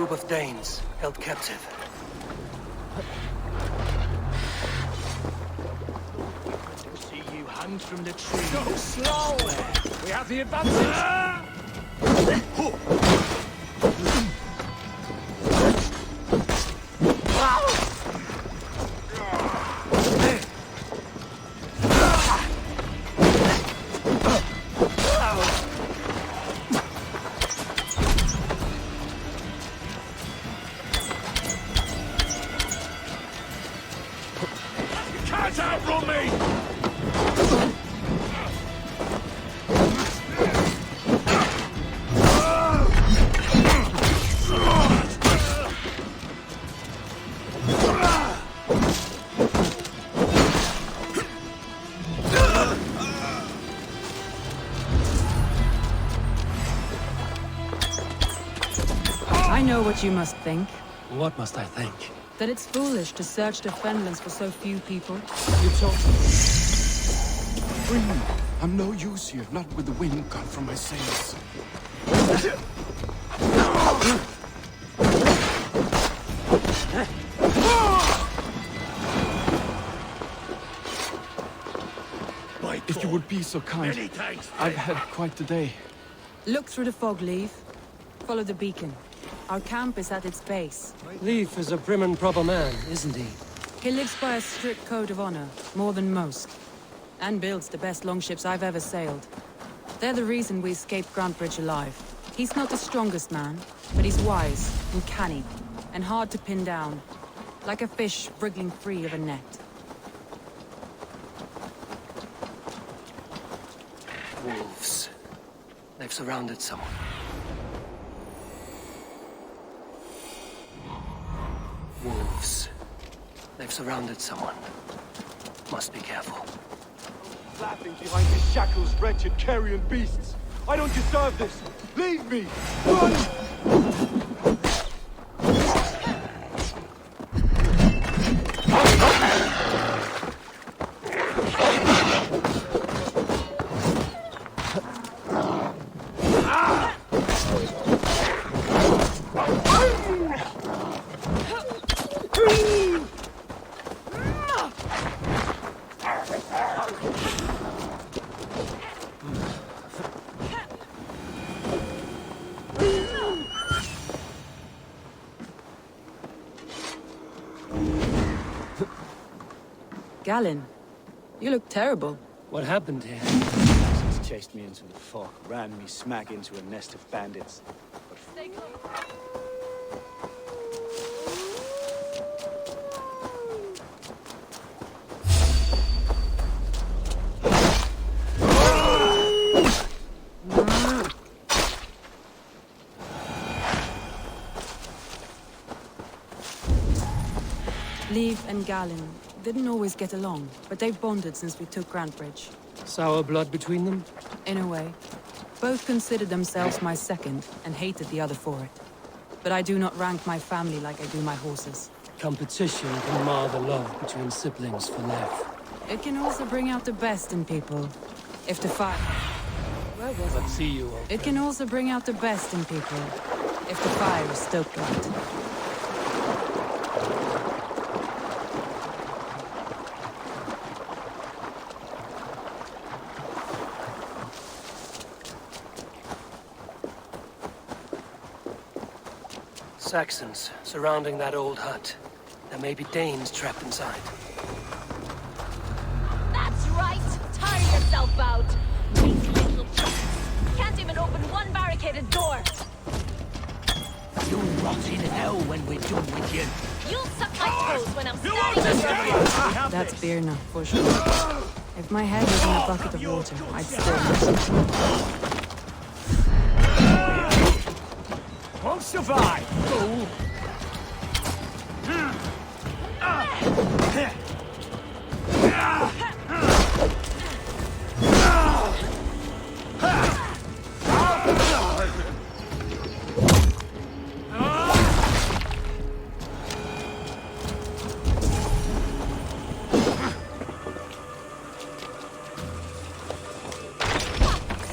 group of Danes held captive. See you hang from the tree. So slow! We have the advantage! Can't outrun me! I know what you must think. What must I think? That it's foolish to search the Fenlands for so few people. You told me. Free me. I'm no use here, not with the wind gone from my sails. If you would be so kind, I've had quite the day. Look through the fog, Leaf. Follow the beacon. Our camp is at its base. Leif is a prim and proper man, isn't he? He lives by a strict code of honor, more than most. And builds the best longships I've ever sailed. They're the reason we escaped Grantbridge alive. He's not the strongest man, but he's wise and canny, and hard to pin down. Like a fish wriggling free of a net. Wolves. They've surrounded someone. Wolves. They've surrounded someone. Must be careful. Flapping behind these shackles, wretched carrion beasts. I don't deserve this. Leave me. Run! Galen, you look terrible. What happened here? He's chased me into the fog, ran me smack into a nest of bandits. Stay close. Leif and Galen didn't always get along, but they've bonded since we took Grantbridge. Sour blood between them? In a way. Both considered themselves my second, and hated the other for it. But I do not rank my family like I do my horses. Competition can mar the love between siblings for life. It can also bring out the best in people. If the fire... Where was Let's see you, old It can also bring out the best in people. If the fire is stoked right. Saxons surrounding that old hut. There may be Danes trapped inside. That's right! Tire yourself out! Weak little chumps! Can't even open one barricaded door! You'll rot in hell when we're done with you. You'll suck my toes when I'm standing on your head! That's Birna, for sure. If my head was in a bucket of water, I'd still... Won't survive, fool!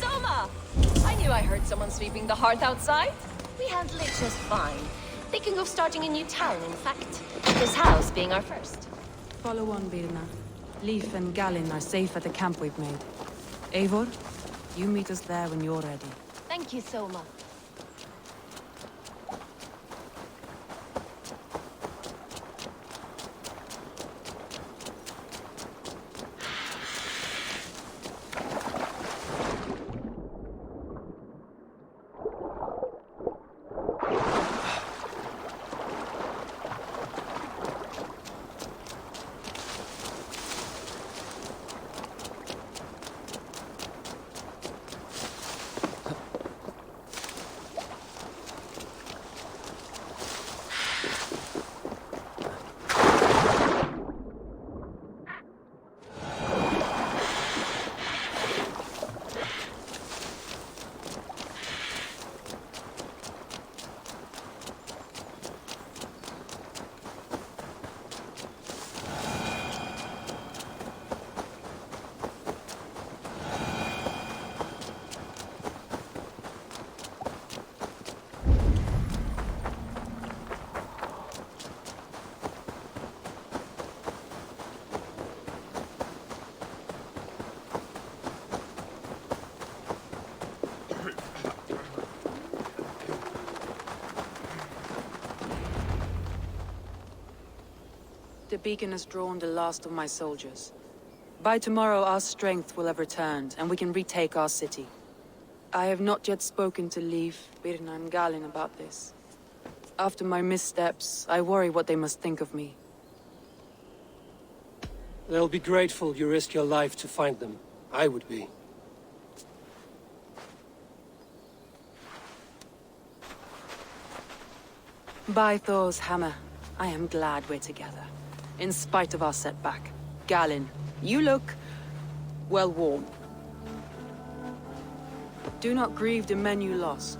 Soma! I knew I heard someone sweeping the hearth outside. We handle it just fine. Thinking of starting a new town, in fact. This house being our first. Follow on, Birna. Leif and Gallin are safe at the camp we've made. Eivor, you meet us there when you're ready. Thank you so much. The beacon has drawn the last of my soldiers. By tomorrow our strength will have returned, and we can retake our city. I have not yet spoken to Leif, Birna and Gallin about this. After my missteps, I worry what they must think of me. They'll be grateful you risk your life to find them. I would be. By Thor's hammer, I am glad we're together. In spite of our setback. Gallin, you look... well, warm. Do not grieve the men you lost.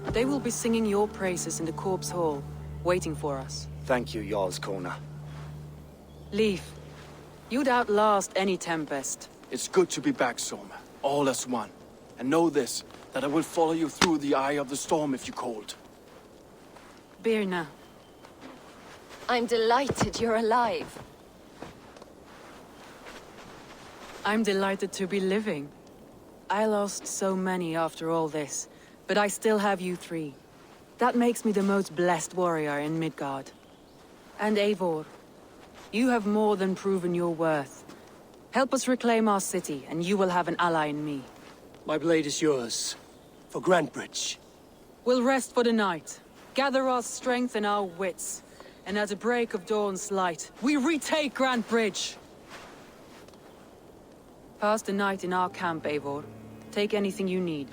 They will be singing your praises in the Corpse Hall, waiting for us. Thank you, Jarl's Kona. Leif, you'd outlast any tempest. It's good to be back, Soma. All as one. And know this, that I will follow you through the eye of the storm if you called. Birna. I'm delighted you're alive. I'm delighted to be living. I lost so many after all this, but I still have you three. That makes me the most blessed warrior in Midgard. And Eivor, you have more than proven your worth. Help us reclaim our city, and you will have an ally in me. My blade is yours. For Grantebridge. We'll rest for the night, gather our strength and our wits, and at the break of dawn's light, we retake Grantebridge! Pass the night in our camp, Eivor. Take anything you need.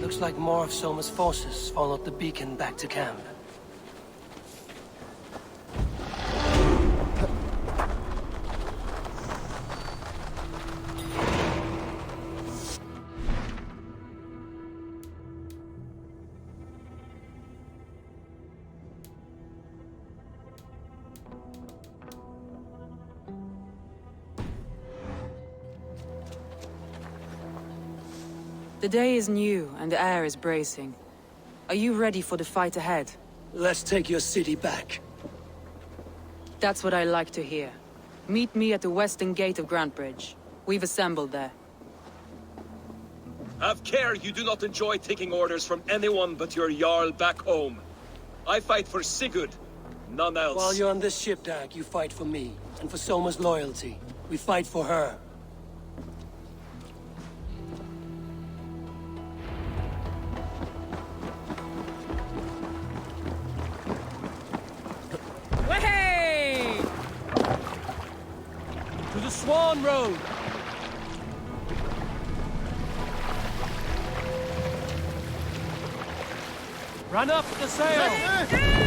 Looks like more of Soma's forces followed the beacon back to camp. The day is new, and the air is bracing. Are you ready for the fight ahead? Let's take your city back. That's what I like to hear. Meet me at the western gate of Grantebridge. We've assembled there. Have care you do not enjoy taking orders from anyone but your Jarl back home. I fight for Sigurd, none else. While you're on this ship, Dag, you fight for me, and for Soma's loyalty. We fight for her. Way! To the Swan Road! Run up the sail!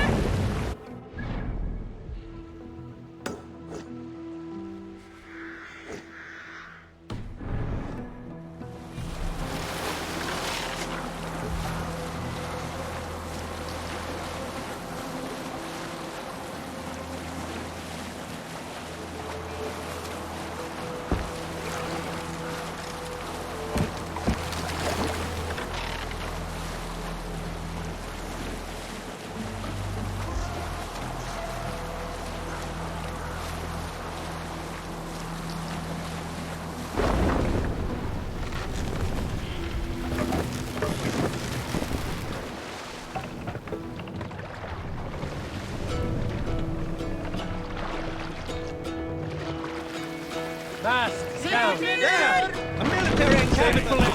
Tusks down. There! A military encampment!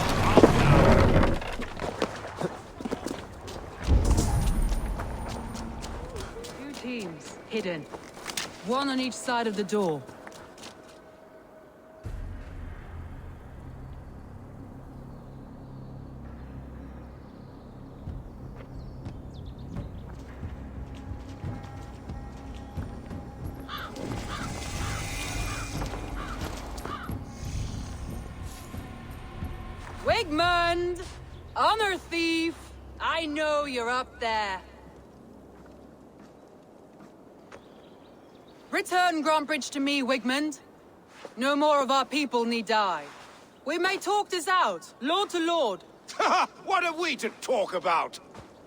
Two teams, hidden. One on each side of the door. Wigmund! Honor thief! I know you're up there. Return Grantbridge to me, Wigmund. No more of our people need die. We may talk this out, lord to lord. What are we to talk about?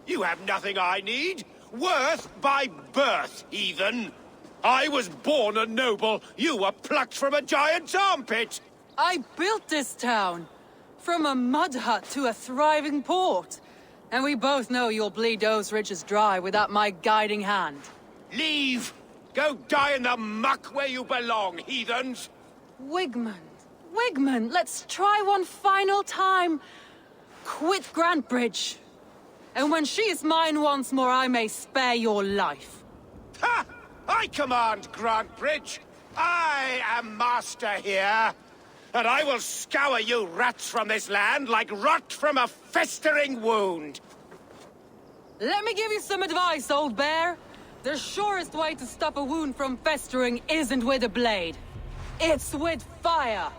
You have nothing I need. Worth by birth, heathen. I was born a noble. You were plucked from a giant's armpit. I built this town. From a mud hut to a thriving port. And we both know you'll bleed those riches dry without my guiding hand. Leave! Go die in the muck where you belong, heathens! Wigmund, let's try one final time. Quit Grantbridge. And when she is mine once more, I may spare your life. Ha! I command Grantbridge. I am master here. And I will scour you rats from this land like rot from a festering wound. Let me give you some advice, old bear. The surest way to stop a wound from festering isn't with a blade. It's with fire.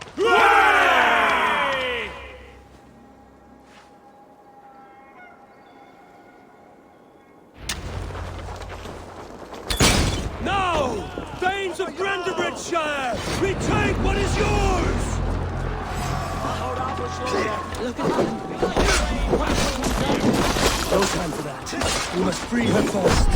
Now! Thanes of Brandenburgshire! Retake what is yours! Look at them. No time for that. We must free her first.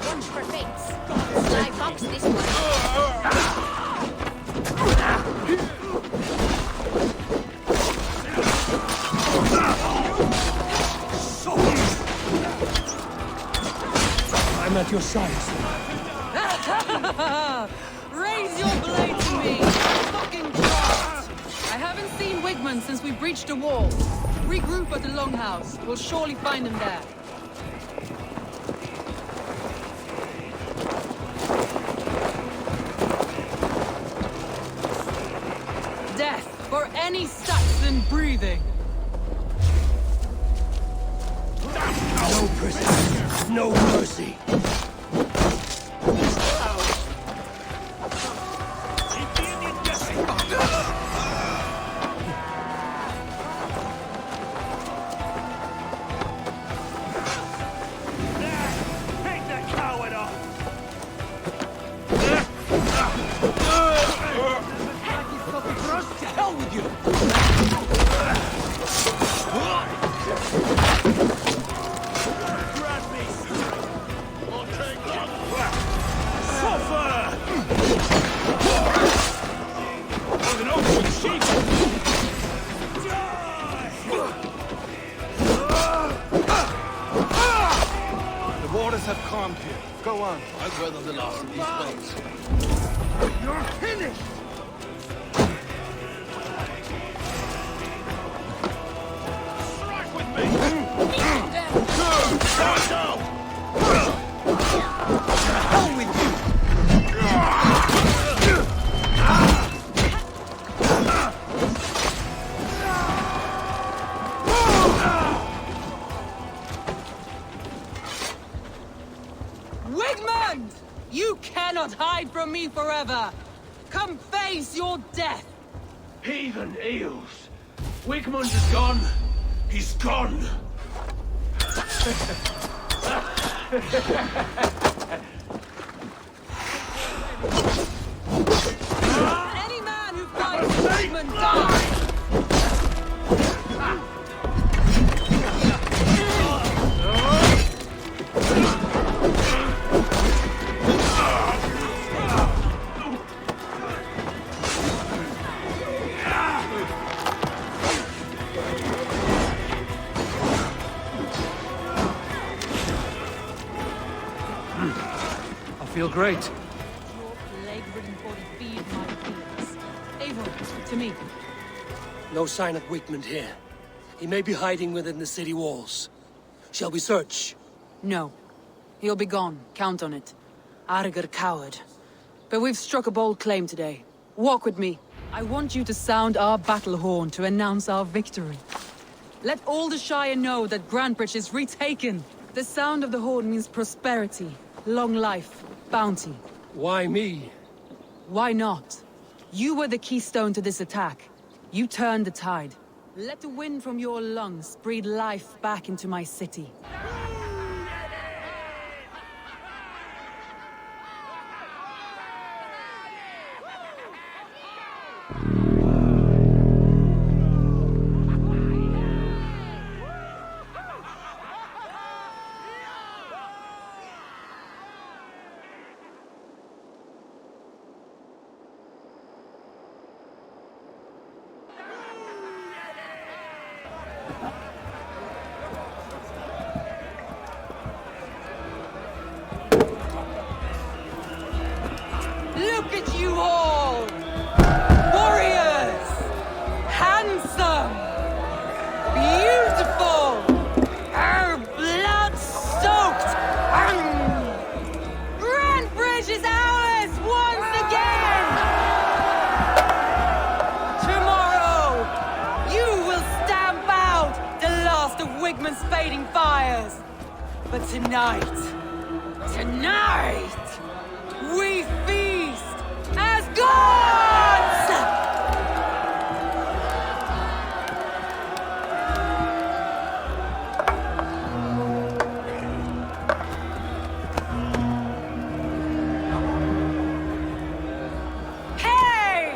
Watch for fates. Sly fox this one. I'm at your side, sir. Raise your blade to me! Fucking God! I haven't seen Wigmund since we breached the wall. Regroup at the Longhouse. We'll surely find him there. Death for any Saxon breathing! No prisoners, no mercy. Take that coward off! To hell with you! Grab me! Suffer! With an open sheep! The waters have calmed here. Go on. I'd weather the last of these boats. You're finished! Strike with me! Hell with you! Wigmund! You cannot hide from me forever! Come face your death! Heathen eels! Wigmund is gone! He's gone! Any man who fights Wigmund dies! feel great. Your plague-ridden body feed my fears. Eivor, to me. No sign of Wigmund here. He may be hiding within the city walls. Shall we search? No. He'll be gone. Count on it. Arger coward. But we've struck a bold claim today. Walk with me. I want you to sound our battle horn to announce our victory. Let all the Shire know that Grantebridge is retaken. The sound of the horn means prosperity, long life, bounty. Why me? Why not? You were the keystone to this attack. You turned the tide. Let the wind from your lungs breathe life back into my city. Look at you all! Warriors! Handsome! Beautiful! Blood-soaked! Grantebridge is ours once again! Tomorrow, you will stamp out the last of Wigmund's fading fires. But tonight, we feast as gods! Hey!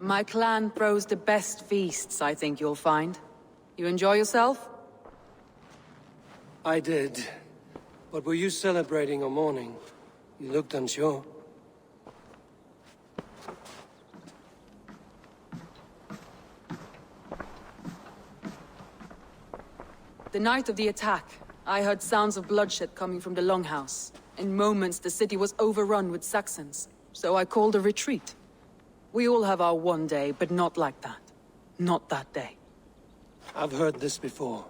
My clan throws the best feasts, I think you'll find. You enjoy yourself? I did. But were you celebrating or mourning? You looked unsure. The night of the attack, I heard sounds of bloodshed coming from the Longhouse. In moments, the city was overrun with Saxons, so I called a retreat. We all have our one day, but not like that. Not that day. I've heard this before.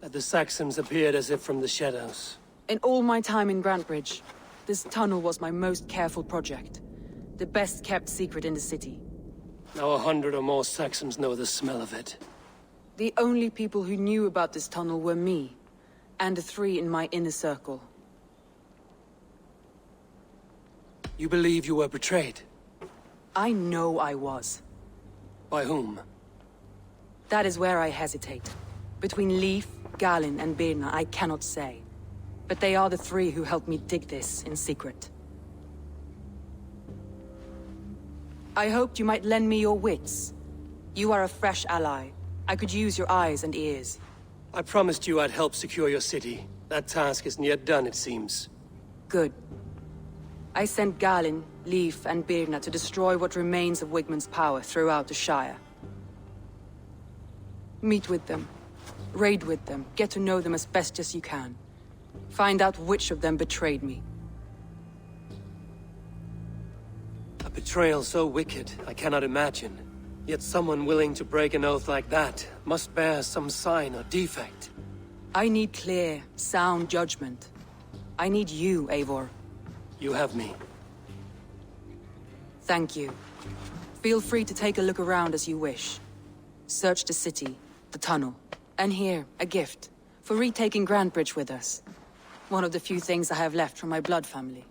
That the Saxons appeared as if from the shadows. In all my time in Grantebridge, this tunnel was my most careful project. The best kept secret in the city. Now 100 or more Saxons know the smell of it. The only people who knew about this tunnel were me, and the 3 in my inner circle. You believe you were betrayed? I know I was. By whom? That is where I hesitate. Between Leif, Galin, and Birna, I cannot say. But they are the 3 who helped me dig this in secret. I hoped you might lend me your wits. You are a fresh ally. I could use your eyes and ears. I promised you I'd help secure your city. That task isn't yet done, it seems. Good. I sent Galin, Leif, and Birna to destroy what remains of Wigmund's power throughout the Shire. Meet with them. Raid with them. Get to know them as best as you can. Find out which of them betrayed me. A betrayal so wicked, I cannot imagine. Yet someone willing to break an oath like that must bear some sign or defect. I need clear, sound judgment. I need you, Eivor. You have me. Thank you. Feel free to take a look around as you wish. Search the city, the tunnel, and here, a gift, for retaking Grantebridge with us. One of the few things I have left from my blood family.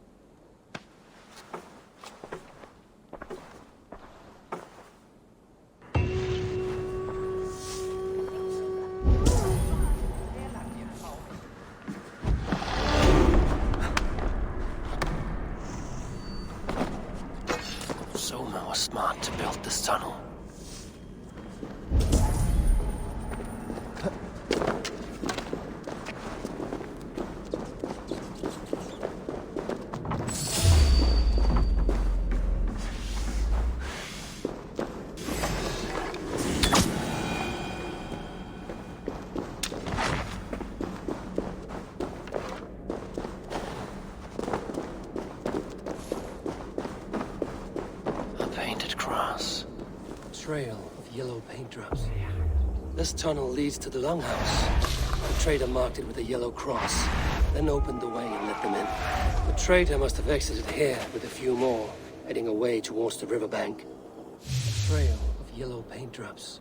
Soma was smart. tunnel. Trail of yellow paint drops. This tunnel leads to the longhouse. The trader marked it with a yellow cross, then opened the way and let them in. The trader must have exited here with a few more, heading away towards the riverbank. A trail of yellow paint drops.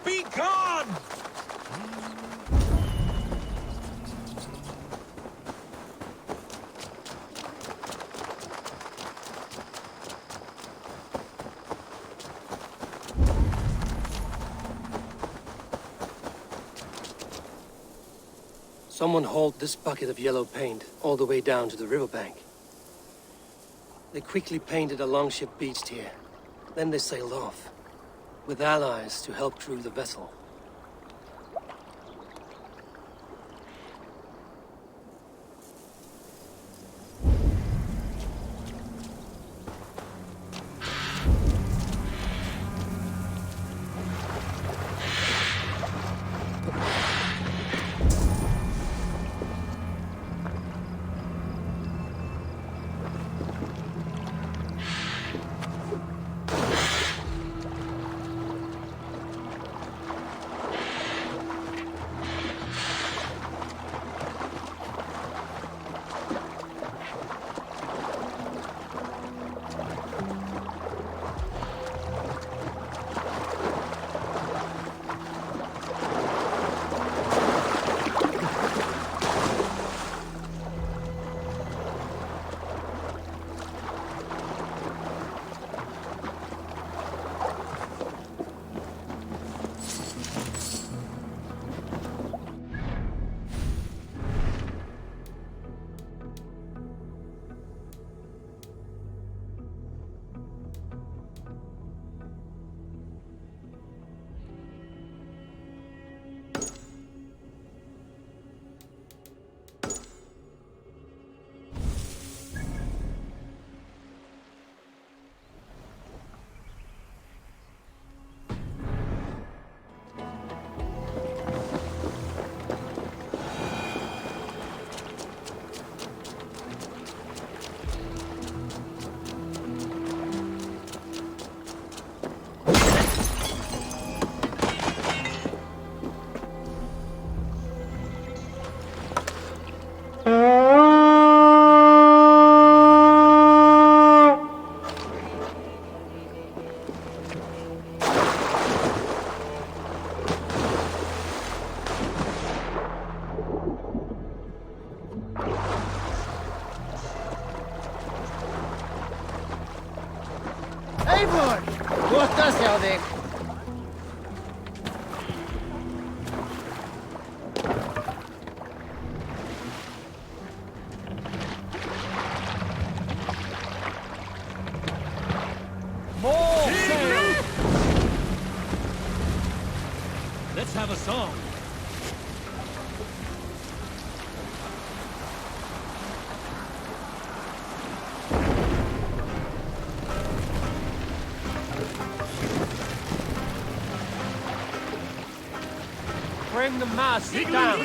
Be gone! Someone hauled this bucket of yellow paint all the way down to the riverbank. They quickly painted a longship beached here. Then they sailed off, with allies to help crew the vessel. Let's have a song. Bring the mast down.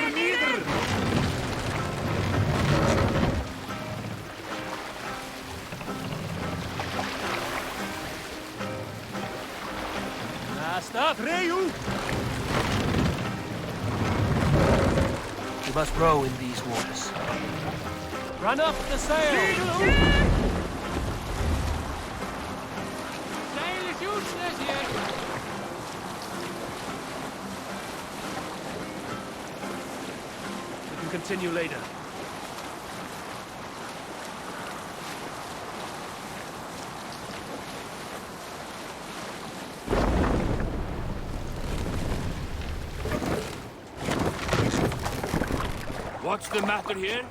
Stop, Reyu! We must row in these waters. Run up the sail! Sail is useless here! We can continue later. What's the matter here?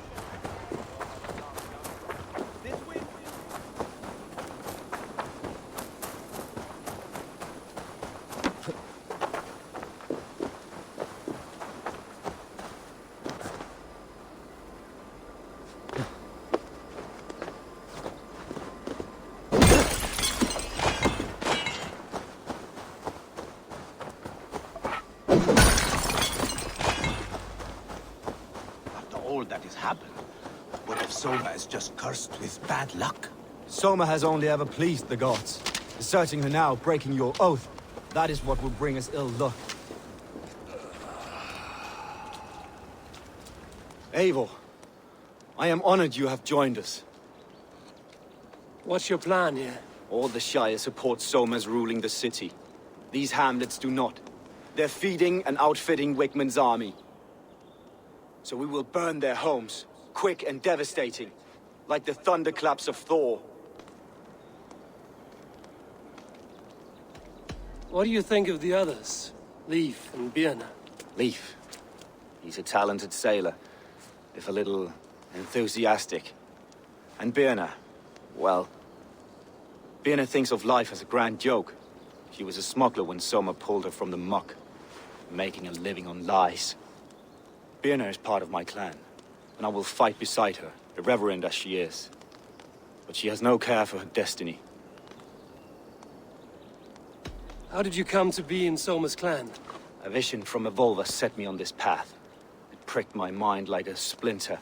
All that has happened. What if Soma is just cursed with bad luck? Soma has only ever pleased the gods. Deserting her now, breaking your oath, that is what will bring us ill luck. Eivor, I am honored you have joined us. What's your plan here? All the Shire support Soma's ruling the city. These hamlets do not. They're feeding and outfitting Wickman's army. So we will burn their homes, quick and devastating, like the thunderclaps of Thor. What do you think of the others? Leif and Birna? Leif. He's a talented sailor, if a little enthusiastic. And Birna, well... Birna thinks of life as a grand joke. She was a smuggler when Soma pulled her from the muck, making a living on lies. Birna is part of my clan, and I will fight beside her, irreverent as she is. But she has no care for her destiny. How did you come to be in Soma's clan? A vision from Evolva set me on this path. It pricked my mind like a splinter,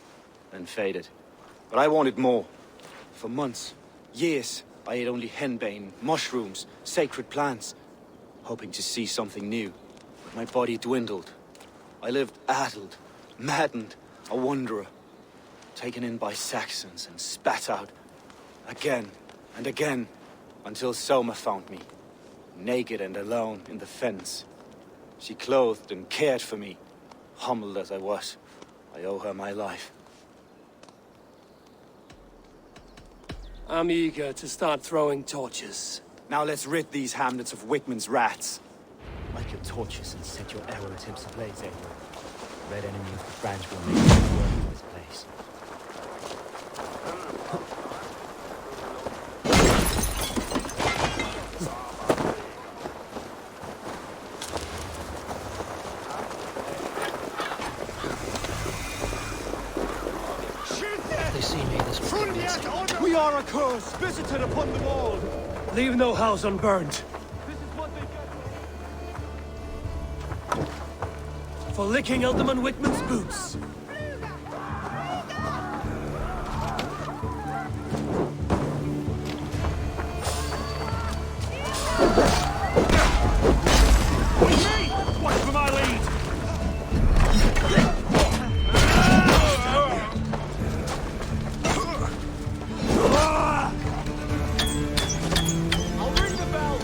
then faded. But I wanted more. For months, years, I ate only henbane, mushrooms, sacred plants, hoping to see something new. But my body dwindled. I lived addled, maddened, a wanderer, taken in by Saxons and spat out again and again, until Soma found me, naked and alone in the fens. She clothed and cared for me, humbled as I was. I owe her my life. I'm eager to start throwing torches. Now let's rid these hamlets of Wickman's rats. Light your torches and set your arrow tips ablaze, Eivor. Red enemy of the branch will make it work in this place. They see me this way. We are a curse visited upon them all. Leave no house unburned. This is what they get. For licking Alderman Wickman's boots. Watch for my lead! I'll ring the bell.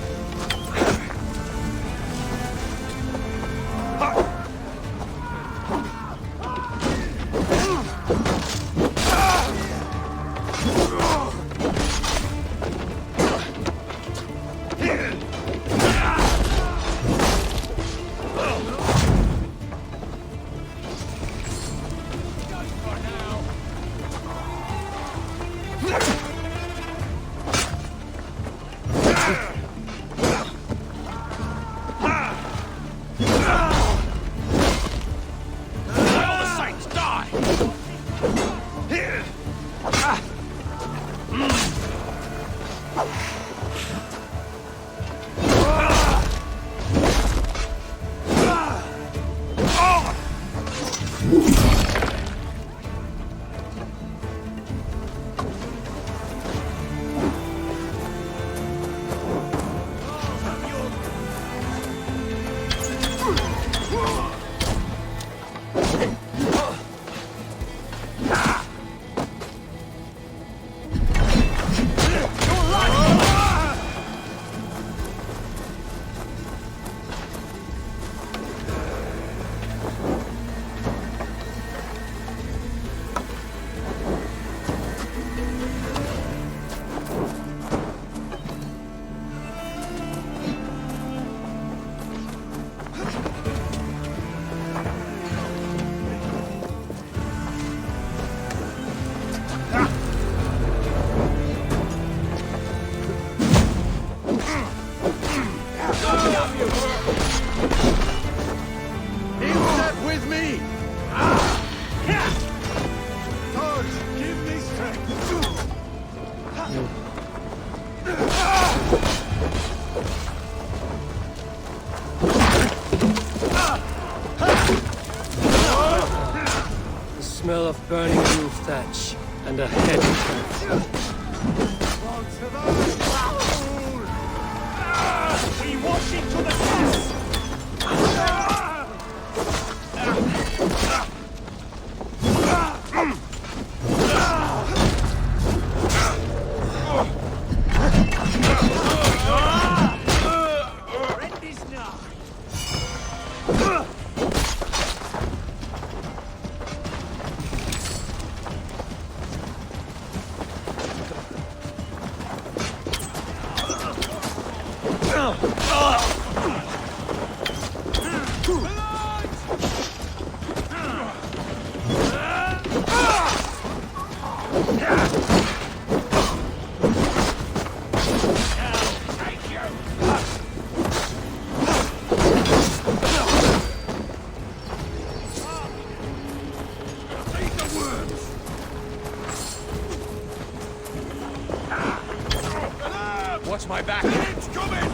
of burning roof thatch and a head trap. We wash into the gas! Watch my back. It's coming!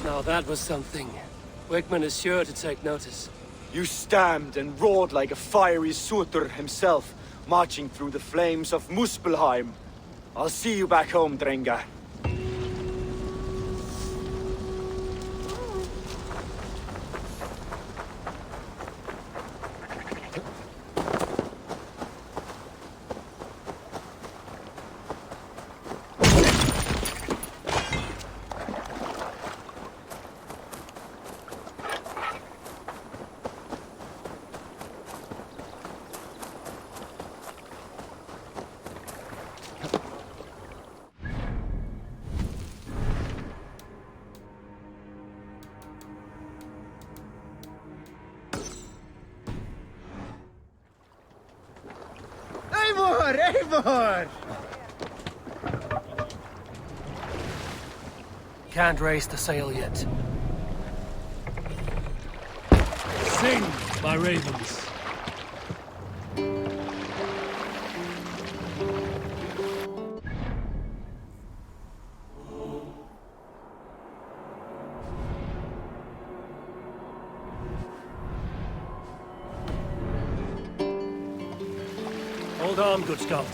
Now that was something. Wickman is sure to take notice. You stamped and roared like a fiery Surtur himself, marching through the flames of Muspelheim. I'll see you back home, Drengar. Eivor! Can't raise the sail yet. Sing, my ravens. Hold on, good scout.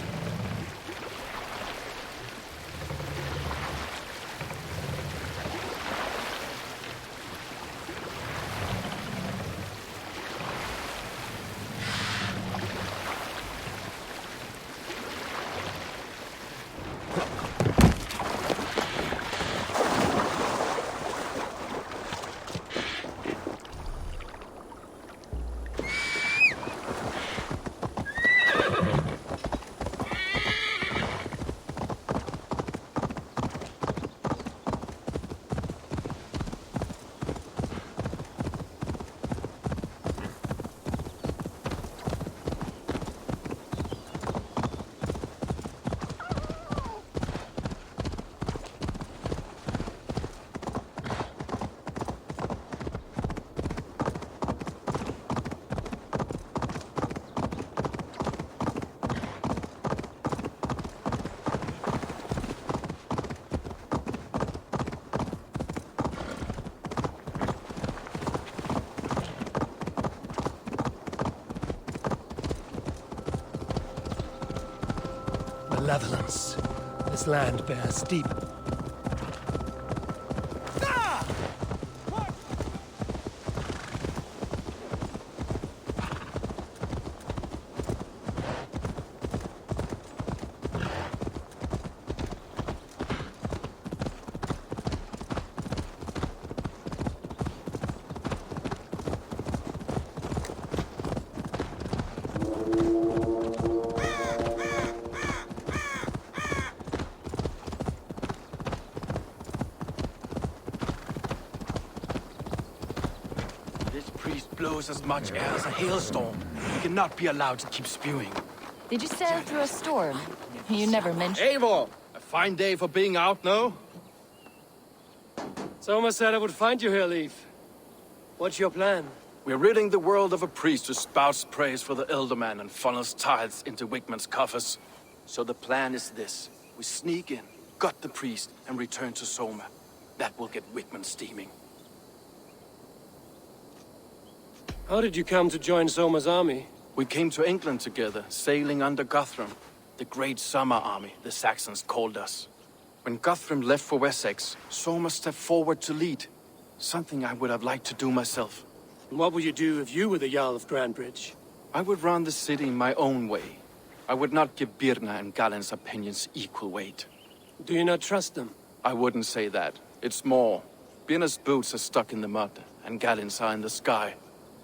malevolence. This land bears deep. Blows as much air as a hailstorm. He cannot be allowed to keep spewing. Did you sail through a storm? You never mentioned... Eivor! A fine day for being out, no? Soma said I would find you here, Leaf. What's your plan? We're ridding the world of a priest who spouts praise for the Elderman and funnels tithes into Wickman's coffers. So the plan is this. We sneak in, gut the priest, and return to Soma. That will get Wickman steaming. How did you come to join Soma's army? We came to England together, sailing under Guthrum. The Great Summer Army, the Saxons called us. When Guthrum left for Wessex, Soma stepped forward to lead. Something I would have liked to do myself. And what would you do if you were the Jarl of Grandbridge? I would run the city my own way. I would not give Birna and Galen's opinions equal weight. Do you not trust them? I wouldn't say that. It's more. Birna's boots are stuck in the mud, and Galen's are in the sky.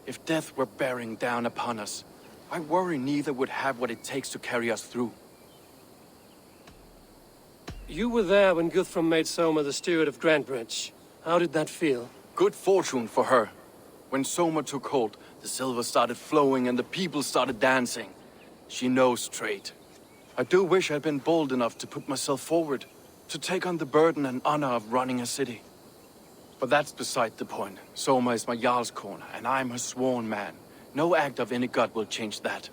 If death were bearing down upon us, I worry neither would have what it takes to carry us through. You were there when Guthrum made Soma the steward of Grandbridge. How did that feel? Good fortune for her. When Soma took hold, the silver started flowing and the people started dancing. She knows trade. I do wish I'd been bold enough to put myself forward, to take on the burden and honor of running a city. But that's beside the point. Soma is my Jarl's corner, and I'm her sworn man. No act of any god will change that.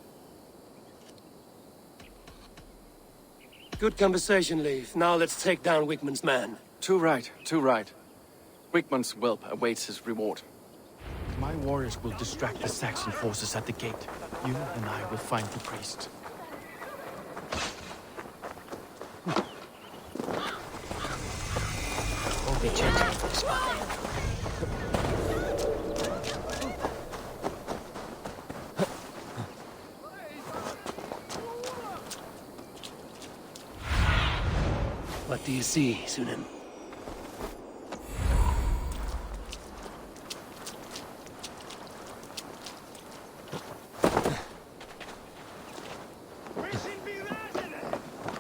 Good conversation, Leif. Now let's take down Wickman's man. Too right, too right. Wickman's whelp awaits his reward. My warriors will distract the Saxon forces at the gate. You and I will find the priest. Won't be gentle with this one. What do you see, Sunan?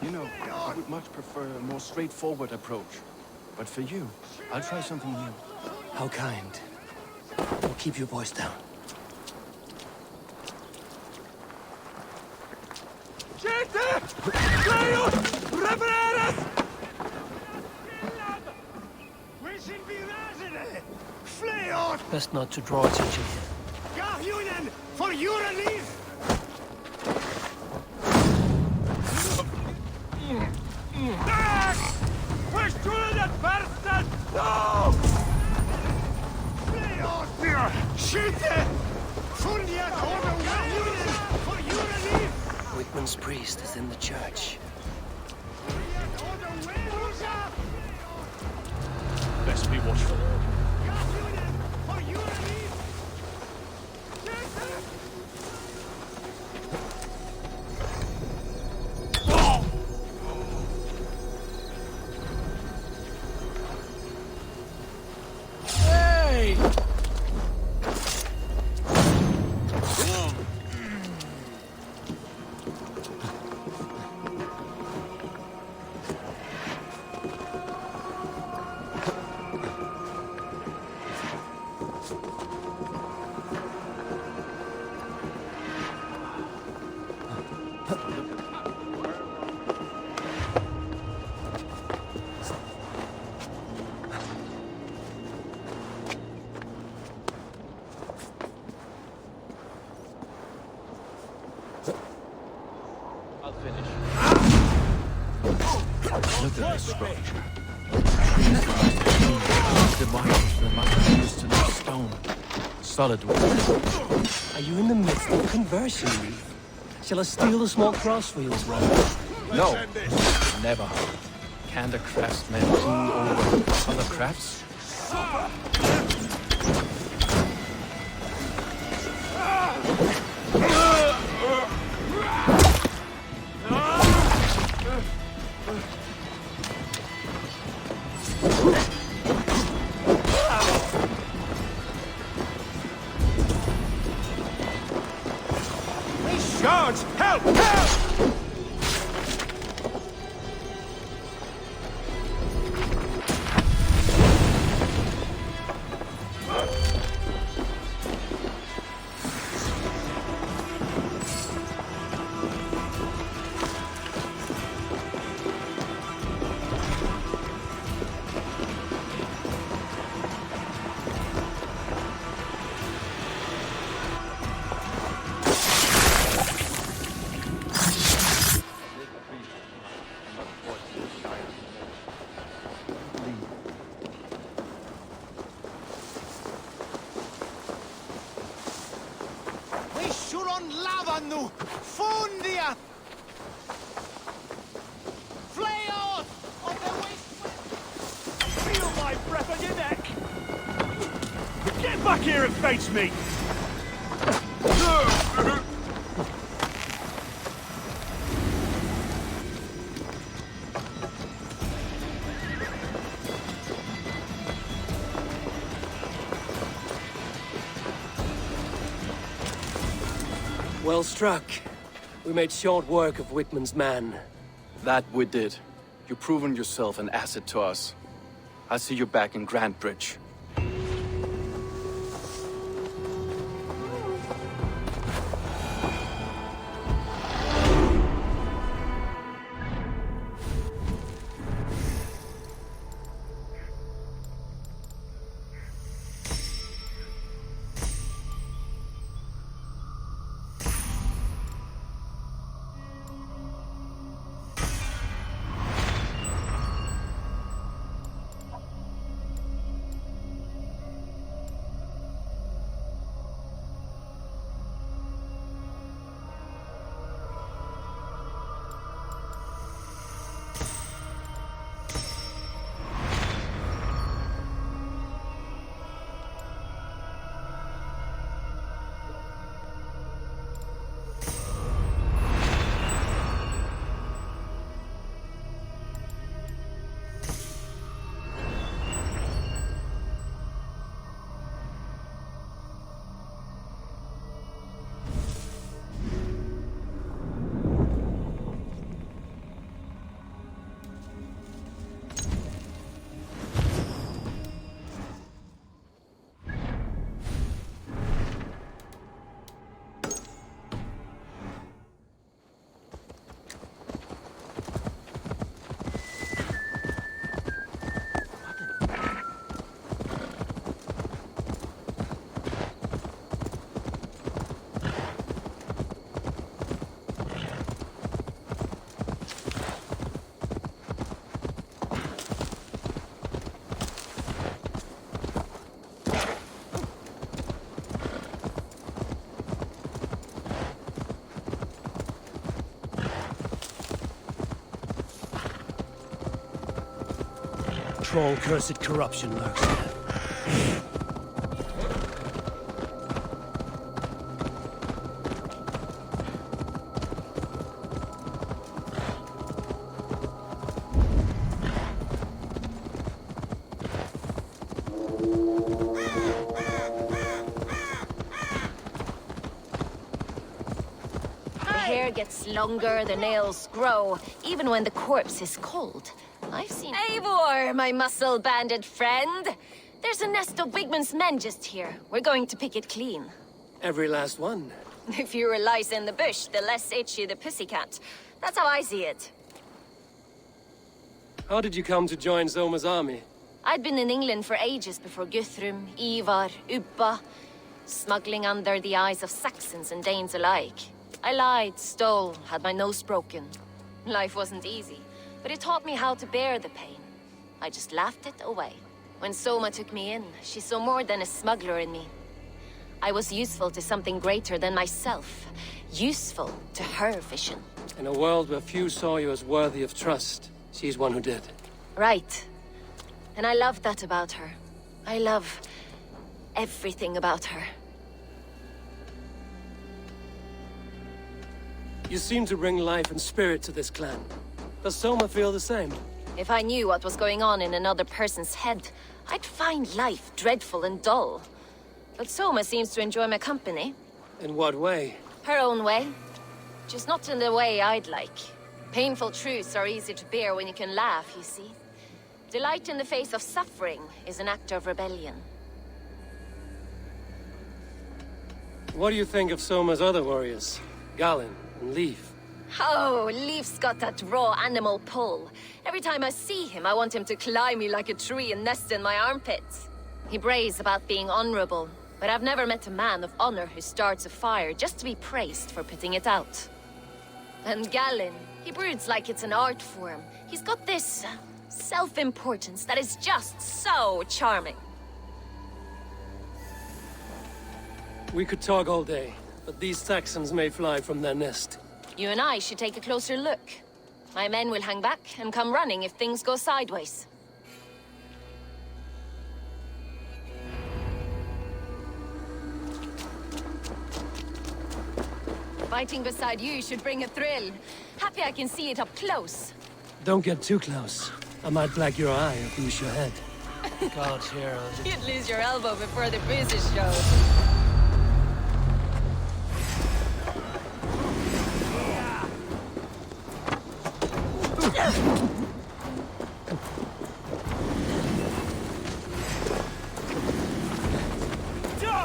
You know, I would much prefer a more straightforward approach. But for you, I'll try something new. How kind. Well, keep your voice down. Best not to draw attention here. For your relief! Wickman's priest is in the church. Best be watchful. Look at this structure. Divided from the mountains to the stone. Solid wood. Are you in the midst of a conversion, Leif? Shall I steal the small cross for you as well? No, never. Can the craftsmen rule over other crafts? Guards! Help! Help! nu! Fundia! Flails on the waste! Feel my breath on your neck! Get back here and face me! Well struck. We made short work of Wickman's man. That we did. You've proven yourself an asset to us. I'll see you back in Grantbridge. Troll-cursed corruption lurks here. The hair gets longer, the nails grow, even when the corpse is cold. I've seen Eivor, my muscle-banded friend. There's a nest of Wigman's men just here. We're going to pick it clean. Every last one. The fewer lice in the bush, the less itchy the pussycat. That's how I see it. How did you come to join Zoma's army? I'd been in England for ages before Guthrum, Ivar, Ubba, smuggling under the eyes of Saxons and Danes alike. I lied, stole, had my nose broken. Life wasn't easy. But it taught me how to bear the pain. I just laughed it away. When Soma took me in, she saw more than a smuggler in me. I was useful to something greater than myself. Useful to her vision. In a world where few saw you as worthy of trust, she's one who did. Right. And I love that about her. I love everything about her. You seem to bring life and spirit to this clan. Does Soma feel the same? If I knew what was going on in another person's head, I'd find life dreadful and dull. But Soma seems to enjoy my company. In what way? Her own way. Just not in the way I'd like. Painful truths are easy to bear when you can laugh, you see. Delight in the face of suffering is an act of rebellion. What do you think of Soma's other warriors? Galen and Leaf? Oh, Leaf's got that raw animal pull. Every time I see him, I want him to climb me like a tree and nest in my armpits. He brays about being honorable, but I've never met a man of honor who starts a fire just to be praised for putting it out. And Galen, he broods like it's an art form. He's got this self-importance that is just so charming. We could talk all day, but these Saxons may fly from their nest. You and I should take a closer look. My men will hang back and come running if things go sideways. Fighting beside you should bring a thrill. Happy I can see it up close. Don't get too close. I might black your eye or lose your head. God's herald. You'd lose your elbow before the bruises show.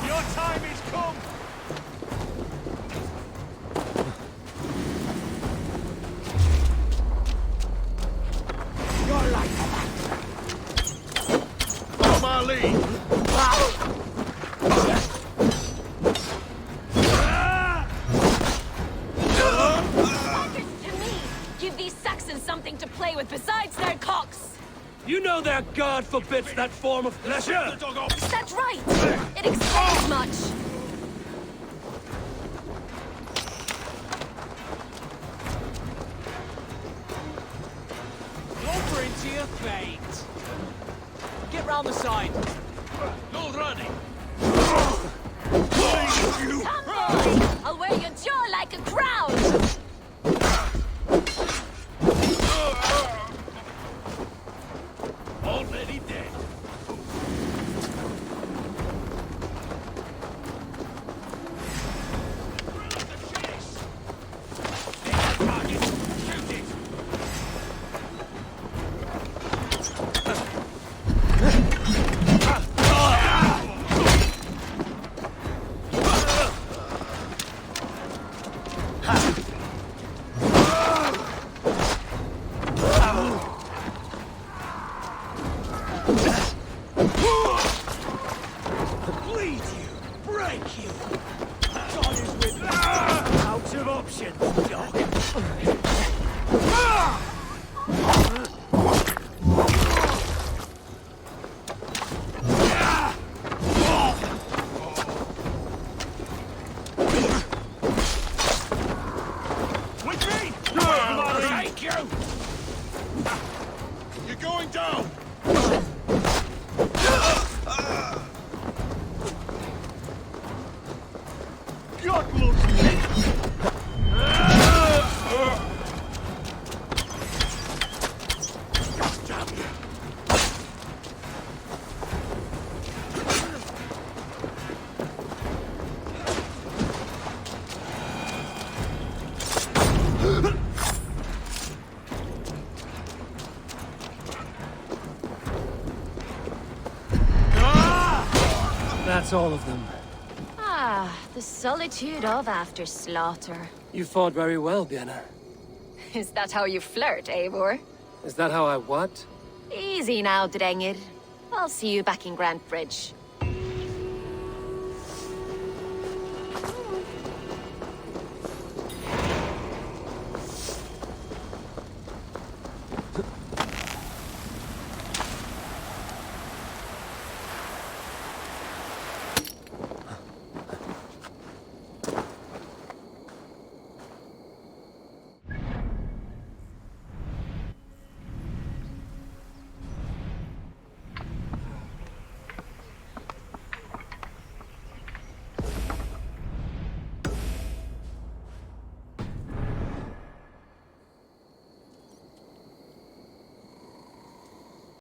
Your time is come! You're like Come on, Lee! To me, give these Saxons something to play with besides their cocks. You know that God forbids that form of pleasure! Is that right? It explains much. Over into your fate! Get round the side! No running! Come on! I'll wear your jaw like a crown! Already dead! Bleed you! Break you! God is with me! Out of options, dog! With me! Come on, thank you! You're going down! God loves me! Damn you! That's all of them. Ah, the solitude of after slaughter. You fought very well, Vienna. Is that how you flirt, Eivor? Is that how I what? Easy now, Drengir. I'll see you back in Grant Bridge.